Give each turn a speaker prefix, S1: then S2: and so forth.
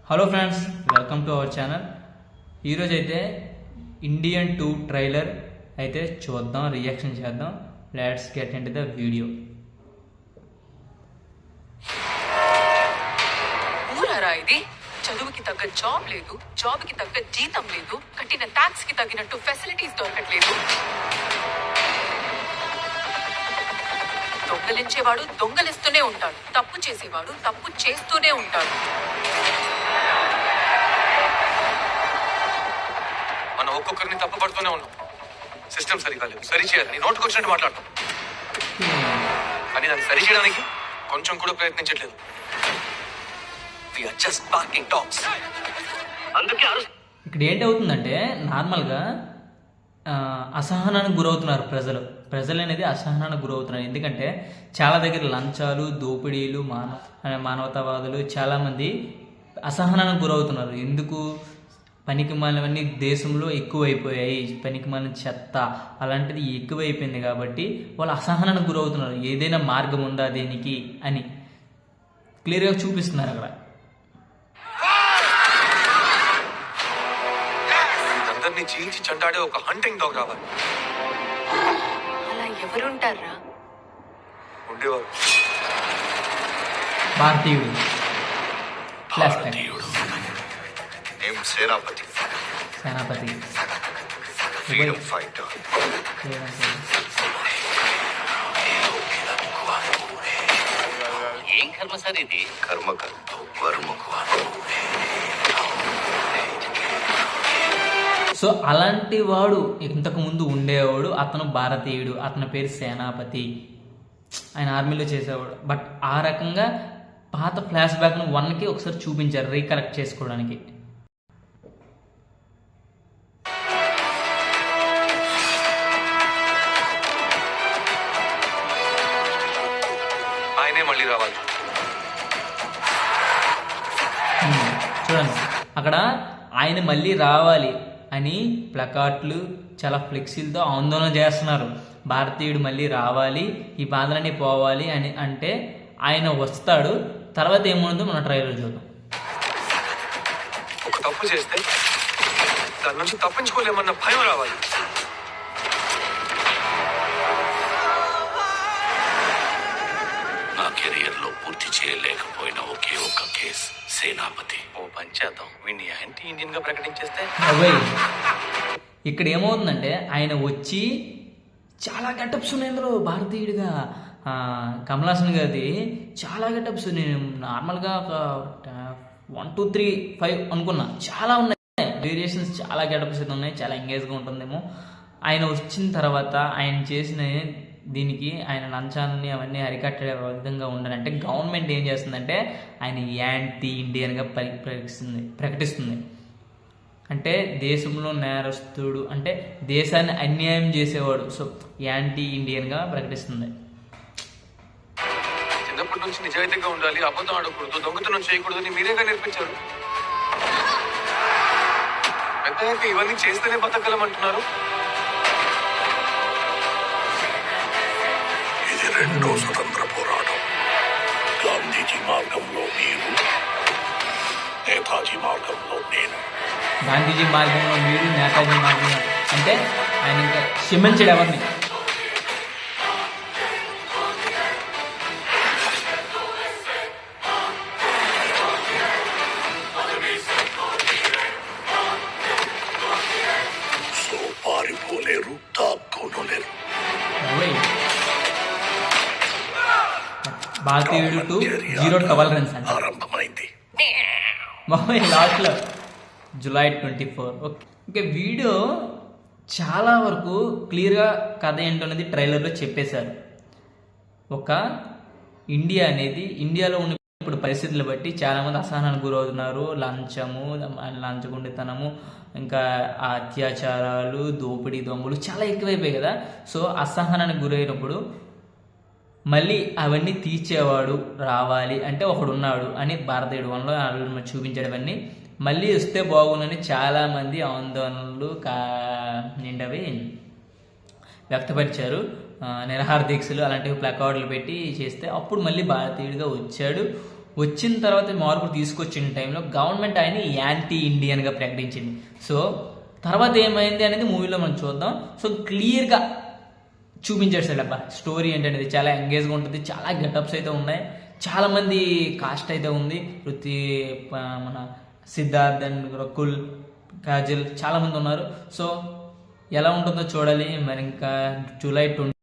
S1: Hello friends, welcome to our channel. ఈరోజు అయితే Indian 2 trailer అయితే చూద్దాం, రియాక్షన్ చేద్దాం. Let's get into the video.
S2: ఊరారా ఇది? చదువుకి తగ్గ జాబ్ లేదు, జాబ్కి తగ్గ జీతం లేదు, కట్టిన ట్యాక్స్ కి తగినట్టు ఫెసిలిటీస్ దొరకట్లేదు. దొంగలించేవాడు దొంగలిస్తూనే ఉంటాడు, తప్పు చేసేవాడు తప్పు చేస్తూనే ఉంటాడు.
S3: మనం ఒక్కొక్కరిని తప్పు పడుతూనే ఉన్నాం. సిస్టమ్ సరిగా లేదు, సరి చేయాలి. నీ నోటుకు వచ్చినట్టు మాట్లాడటం, కానీ దాన్ని సరి చేయడానికి కొంచెం కూడా ప్రయత్నించట్లేదు.
S1: ఇక్కడ ఏంటవుతుందంటే నార్మల్గా అసహనానికి గురవుతున్నారు ప్రజలు అనేది అసహనానికి గురవుతున్నారు. ఎందుకంటే చాలా దగ్గర లంచాలు, దోపిడీలు, మానవతావాదులు చాలామంది అసహనానికి గురవుతున్నారు. ఎందుకు? పనికిమాలినవన్నీ దేశంలో ఎక్కువైపోయాయి, పనికిమాలిన చెత్త అలాంటిది ఎక్కువైపోయింది కాబట్టి వాళ్ళు అసహనానికి గురవుతున్నారు. ఏదైనా మార్గం ఉందా దేనికి అని క్లియర్గా చూపిస్తున్నారు అక్కడ.
S3: అందరినీ చీల్చి చంటాడే ఒక హంటింగ్ డాగ్ రావాలి.
S2: అలా ఎవరుంటారా?
S3: ఉండేవారు.
S1: భారతీయుడు
S3: సేనాపతి, ఫ్రీడమ్ ఫైటర్.
S4: ఏం కర్మ సార్ ఇది?
S3: కర్మకర్త వర్మకు.
S1: సో అలాంటి వాడు ఇంతకు ముందు ఉండేవాడు. అతను భారతీయుడు, అతని పేరు సేనాపతి, ఆయన ఆర్మీలో చేసేవాడు. బట్ ఆ రకంగా పాత ఫ్లాష్ బ్యాక్ను 1కి ఒకసారి చూపించారు రీకలెక్ట్ చేసుకోవడానికి.
S3: ఆయనే మళ్ళీ రావాలి.
S1: చూడండి, అక్కడ ఆయన మళ్ళీ రావాలి అని ప్లకార్డులు, చాలా ఫ్లెక్సీలతో ఆందోళన చేస్తున్నారు. భారతీయుడు మళ్ళీ రావాలి, ఈ బాధలన్నీ పోవాలి అని అంటే ఆయన వస్తాడు. తర్వాత ఏముందో మన ట్రైలర్ చూద్దాం.
S3: ఒక తప్పు చేస్తే దాని నుంచి తప్పించుకోలేమన్న భయం రావాలి.
S4: నా కెరియర్ లో పూర్తి చేయలేకపోయిన ఒకే ఒక్క కేసు సేనాపతి.
S3: ఓ పంచేద్దాం, వీడిని యాంటీ ఇండియన్ గా ప్రకటించేస్తే.
S1: ఇక్కడ ఏమవుతుందంటే ఆయన వచ్చి చాలా గెటప్స్ ఉన్నాయి ఇందులో. భారతీయుడిగా కమల్ హాసన్ గారిది చాలా గెటప్స్. నేను నార్మల్గా ఒక 1, 2, 3, 5 అనుకున్నా. చాలా ఉన్నాయి వేరియేషన్స్, చాలా గెటప్స్ అయితే ఉన్నాయి. చాలా ఎంగేజ్గా ఉంటుందేమో. ఆయన వచ్చిన తర్వాత ఆయన చేసిన దీనికి ఆయన లంచాన్ని అవన్నీ అరికట్టే విధంగా ఉండాలంటే గవర్నమెంట్ ఏం చేస్తుందంటే ఆయన యాంటీ ఇండియన్గా ప్రకటిస్తుంది. అంటే దేశంలో నేరస్తుడు, అంటే దేశాన్ని అన్యాయం చేసేవాడు. సో యాంటీ ఇండియన్గా ప్రకటిస్తుంది.
S3: చిన్నప్పటి నుంచి నిజాయితీగా ఉండాలి, అబద్ధం ఆడకూడదు, దొంగతనం చేయకూడదని మీరేగా నేర్పించారు. పెద్దయ్యాక ఇవన్నీ చేస్తేనే బతకగలమంటున్నారు.
S4: ఇది రెండో స్వతంత్ర పోరాటం. గాంధీజీ మార్గంలో మీరు, నేతాజీ మార్గంలో నేను.
S1: గాంధీజీ మార్గంలో మీరు, నేతాజీ మార్గంలో అంటే ఆయన ఇంకా క్షమించడు ఎవరిని.
S4: సో పారిపోలేరు, దాక్కోలేరు.
S1: భారతీయుడు 2 0 టాలరెన్స్ అంటే
S4: ఆరంభమైంది.
S1: లాస్ట్లో July 24. ఓకే, ఇంకా వీడియో చాలా వరకు క్లియర్గా కథ ఏంటనేది ట్రైలర్లో చెప్పేశారు. ఒక ఇండియా అనేది, ఇండియాలో ఉన్న ఇప్పుడు పరిస్థితులు బట్టి చాలామంది అసహనానికి గురవుతున్నారు. లంచగొండితనము, ఇంకా అత్యాచారాలు, దోపిడీ, దొంగలు చాలా ఎక్కువైపోయాయి కదా. సో అసహనానికి గురైనప్పుడు మళ్ళీ అవన్నీ తీర్చేవాడు రావాలి అంటే ఒకడున్నాడు అని భారతీయుడు 1లో చూపించడవన్నీ మళ్ళీ వస్తే బాగుందని చాలామంది ఆందోళనలు నిండవి వ్యక్తపరిచారు. నిరాహార దీక్షలు అలాంటివి ప్లకార్డులు పెట్టి చేస్తే అప్పుడు మళ్ళీ భారతీయుడిగా వచ్చాడు. వచ్చిన తర్వాత మార్పులు తీసుకొచ్చిన టైంలో గవర్నమెంట్ ఆయన యాంటీ ఇండియన్గా ప్రకటించింది. సో తర్వాత ఏమైంది అనేది మూవీలో మనం చూద్దాం. సో క్లియర్గా చూపించేస్తాడు అబ్బా స్టోరీ ఏంటనేది. చాలా ఎంగేజ్గా ఉంటుంది, చాలా గెటప్స్ అయితే ఉన్నాయి, చాలామంది కాస్ట్ అయితే ఉంది. మన సిద్ధార్థ్ అండ్ రకుల్, కాజల్ చాలామంది ఉన్నారు. సో ఎలా ఉంటుందో చూడాలి. మరి ఇంకా జూలై 20